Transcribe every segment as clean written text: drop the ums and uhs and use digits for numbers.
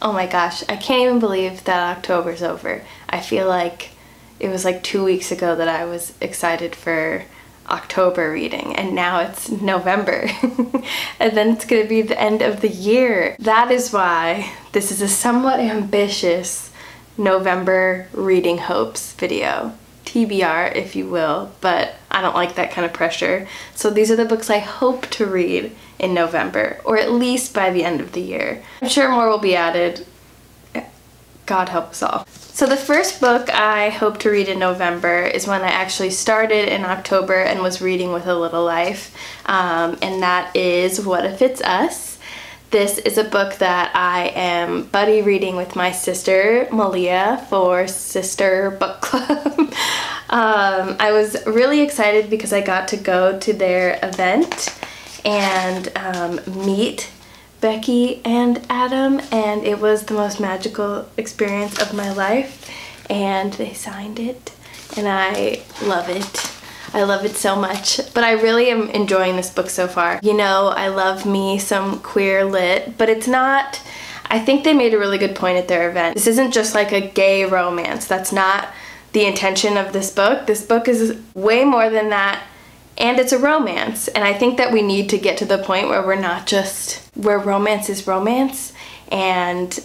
Oh my gosh, I can't even believe that October's over. I feel like it was like 2 weeks ago that I was excited for October reading, and now it's November. And then it's gonna be the end of the year. That is why this is a somewhat ambitious November reading hopes video. TBR, if you will, but I don't like that kind of pressure. So these are the books I hope to read in November, or at least by the end of the year. I'm sure more will be added. God help us all. So the first book I hope to read in November is one I actually started in October and was reading with a little life, and that is What If It's Us? This is a book that I am buddy reading with my sister Malia for Sister Book Club. I was really excited because I got to go to their event and meet Becky and Adam, and it was the most magical experience of my life, and they signed it and I love it. I love it so much, but I really am enjoying this book so far. You know, I love me some queer lit, but it's not, I think they made a really good point at their event. This isn't just like a gay romance. That's not the intention of this book. This book is way more than that, and it's a romance. And I think that we need to get to the point where we're not just, where romance is romance, and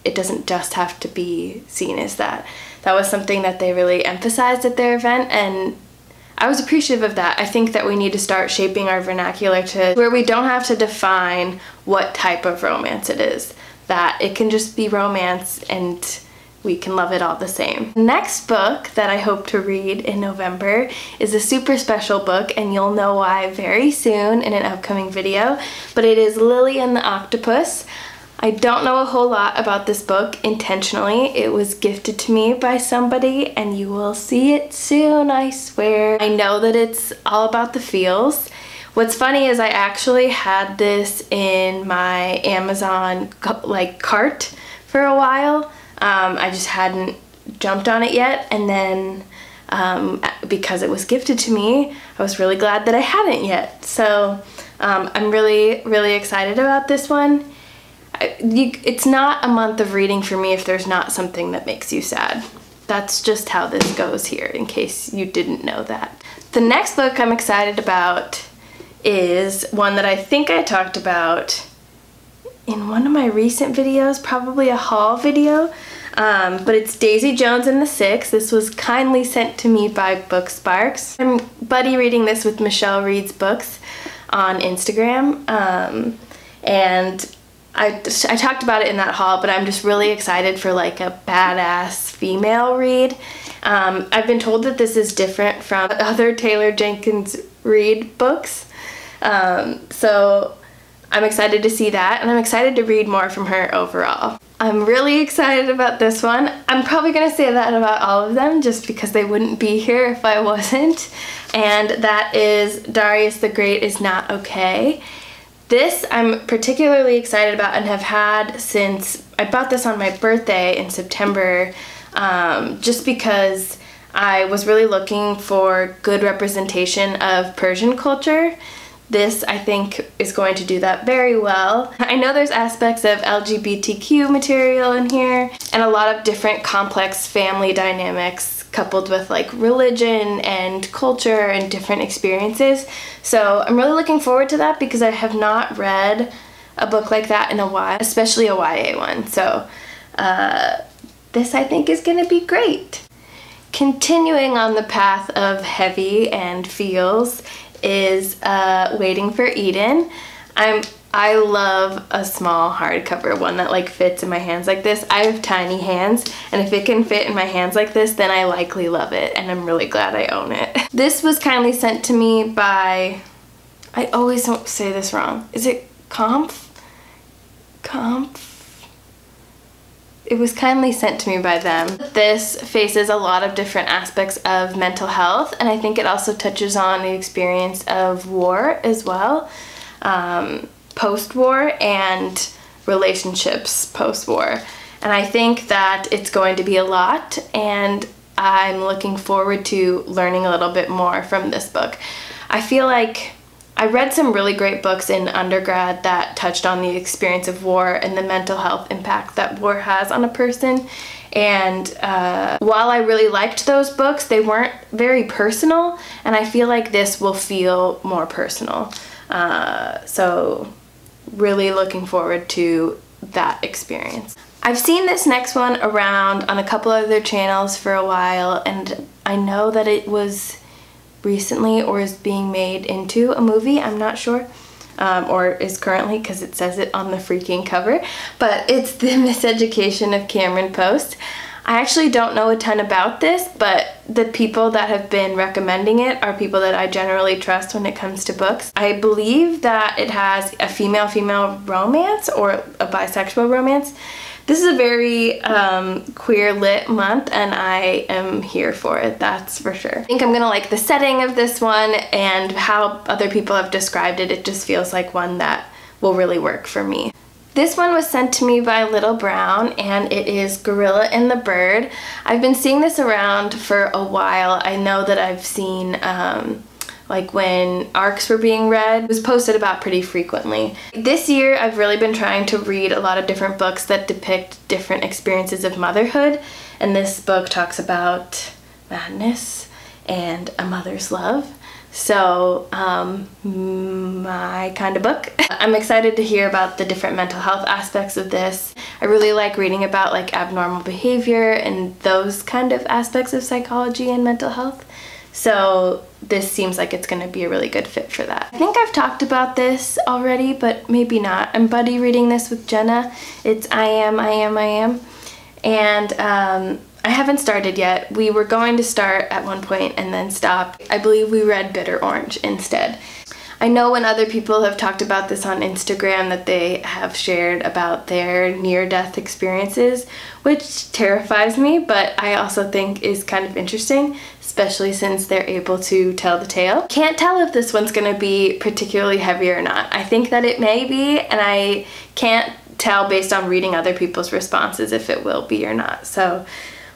it doesn't just have to be seen as that. That was something that they really emphasized at their event, and I was appreciative of that. I think that we need to start shaping our vernacular to where we don't have to define what type of romance it is. That it can just be romance and we can love it all the same. The next book that I hope to read in November is a super special book, and you'll know why very soon in an upcoming video, but it is Lily and the Octopus. I don't know a whole lot about this book intentionally. It was gifted to me by somebody, and you will see it soon, I swear. I know that it's all about the feels. What's funny is I actually had this in my Amazon cart for a while. I just hadn't jumped on it yet, and then because it was gifted to me, I was really glad that I hadn't yet. So I'm really, really excited about this one. It's not a month of reading for me if there's not something that makes you sad. That's just how this goes here, in case you didn't know that. The next book I'm excited about is one that I think I talked about in one of my recent videos, probably a haul video, but it's Daisy Jones and the Six. This was kindly sent to me by Booksparks. I'm buddy reading this with Michelle Reads Books on Instagram, and I talked about it in that haul, but I'm just really excited for like a badass female read. I've been told that this is different from other Taylor Jenkins Reid books, so I'm excited to see that, and I'm excited to read more from her overall. I'm really excited about this one. I'm probably gonna say that about all of them just because they wouldn't be here if I wasn't, and that is Darius the Great Is Not Okay. This I'm particularly excited about and have had since I bought this on my birthday in September, just because I was really looking for good representation of Persian culture. This, I think, is going to do that very well. I know there's aspects of LGBTQ material in here and a lot of different complex family dynamics coupled with like religion and culture and different experiences. So I'm really looking forward to that because I have not read a book like that in a while, especially a YA one. So this I think is gonna be great. Continuing on the path of heavy and feels is Waiting for Eden. I love a small hardcover one that like fits in my hands like this. I have tiny hands, and if it can fit in my hands like this, then I likely love it, and I'm really glad I own it. This was kindly sent to me by, I always don't say this wrong. Is it Comf? It was kindly sent to me by them. This faces a lot of different aspects of mental health, and I think it also touches on the experience of war as well. Post-war and relationships post-war. And I think that it's going to be a lot, and I'm looking forward to learning a little bit more from this book. I feel like I read some really great books in undergrad that touched on the experience of war and the mental health impact that war has on a person. And while I really liked those books, they weren't very personal, and I feel like this will feel more personal. So really looking forward to that experience. I've seen this next one around on a couple other channels for a while, and I know that it was recently or is being made into a movie. I'm not sure. Or is currently, because it says it on the freaking cover, but it's The Miseducation of Cameron Post. I actually don't know a ton about this, but the people that have been recommending it are people that I generally trust when it comes to books. I believe that it has a female-female romance or a bisexual romance. This is a very queer lit month, and I am here for it, that's for sure. I think I'm gonna like the setting of this one and how other people have described it. It just feels like one that will really work for me. This one was sent to me by Little Brown, and it is Gorilla and the Bird. I've been seeing this around for a while. I know that I've seen like when ARCs were being read, it was posted about pretty frequently. This year I've really been trying to read a lot of different books that depict different experiences of motherhood, and this book talks about madness and a mother's love. So my kind of book. I'm excited to hear about the different mental health aspects of this. I really like reading about like abnormal behavior and those kind of aspects of psychology and mental health. So this seems like it's going to be a really good fit for that. I think I've talked about this already, but maybe not. I'm buddy reading this with Jenna. It's I Am. And I haven't started yet. We were going to start at one point and then stopped. I believe we read Bitter Orange instead. I know when other people have talked about this on Instagram that they have shared about their near-death experiences, which terrifies me, but I also think is kind of interesting, especially since they're able to tell the tale. Can't tell if this one's gonna be particularly heavy or not. I think that it may be, and I can't tell based on reading other people's responses if it will be or not. So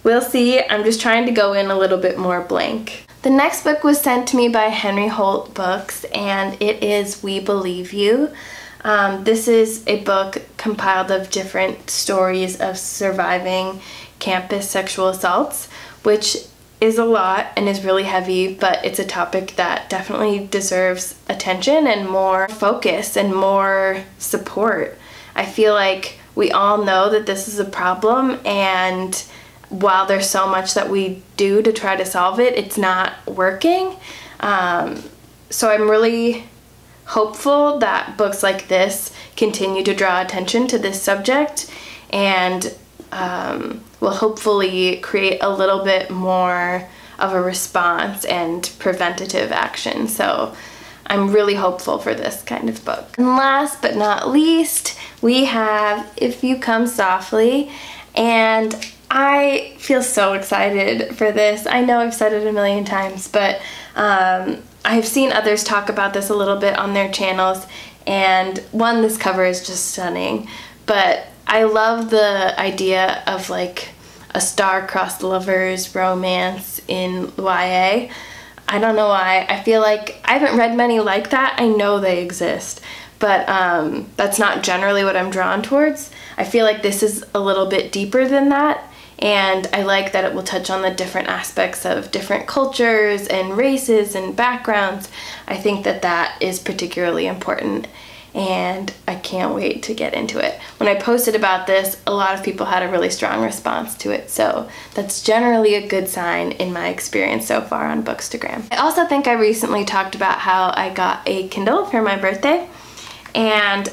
we'll see. I'm just trying to go in a little bit more blank. The next book was sent to me by Henry Holt Books, and it is We Believe You. This is a book compiled of different stories of surviving campus sexual assaults, which is a lot and is really heavy, but it's a topic that definitely deserves attention and more focus and more support. I feel like we all know that this is a problem, and while there's so much that we do to try to solve it, it's not working. So I'm really hopeful that books like this continue to draw attention to this subject and will hopefully create a little bit more of a response and preventative action. So I'm really hopeful for this kind of book. And last but not least, we have If You Come Softly, and I feel so excited for this. I know I've said it a million times, but I've seen others talk about this a little bit on their channels, and one, this cover is just stunning, but I love the idea of like a star-crossed lovers romance in YA. I don't know why. I feel like I haven't read many like that. I know they exist, but that's not generally what I'm drawn towards. I feel like this is a little bit deeper than that, and I like that it will touch on the different aspects of different cultures and races and backgrounds. I think that that is particularly important, and I can't wait to get into it. When I posted about this, a lot of people had a really strong response to it, so that's generally a good sign in my experience so far on Bookstagram. I also think I recently talked about how I got a Kindle for my birthday, and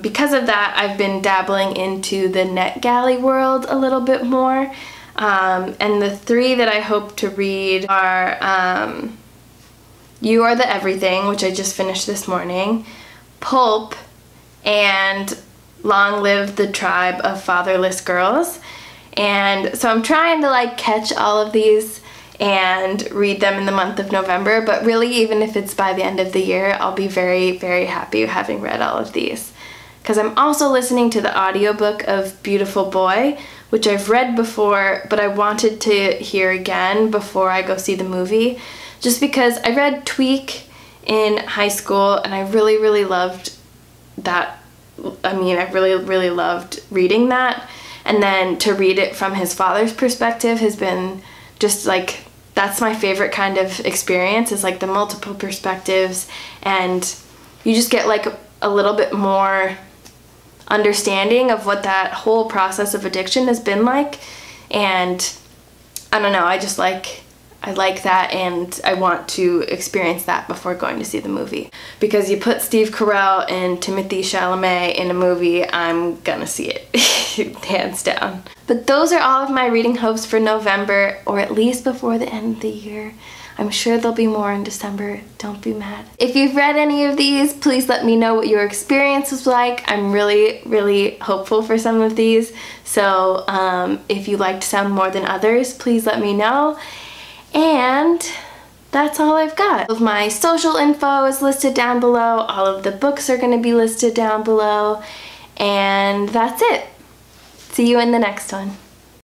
because of that, I've been dabbling into the NetGalley world a little bit more, and the three that I hope to read are You Are the Everything, which I just finished this morning, Pulp, and Long Live the Tribe of Fatherless Girls. And so I'm trying to like catch all of these and read them in the month of November, but really even if it's by the end of the year, I'll be very, very happy having read all of these. Because I'm also listening to the audiobook of Beautiful Boy, which I've read before, but I wanted to hear again before I go see the movie, just because I read Tweak in high school, and I really, really loved that. I mean, I really, really loved reading that. And then to read it from his father's perspective has been just like, that's my favorite kind of experience, is like the multiple perspectives, and you just get like a little bit more understanding of what that whole process of addiction has been like. And I don't know, I like that, and I want to experience that before going to see the movie. Because you put Steve Carell and Timothée Chalamet in a movie, I'm gonna see it, hands down. But those are all of my reading hopes for November, or at least before the end of the year. I'm sure there'll be more in December, don't be mad. If you've read any of these, please let me know what your experience was like. I'm really, really hopeful for some of these. So if you liked some more than others, please let me know. And that's all I've got. All of my social info is listed down below. All of the books are going to be listed down below. And that's it. See you in the next one.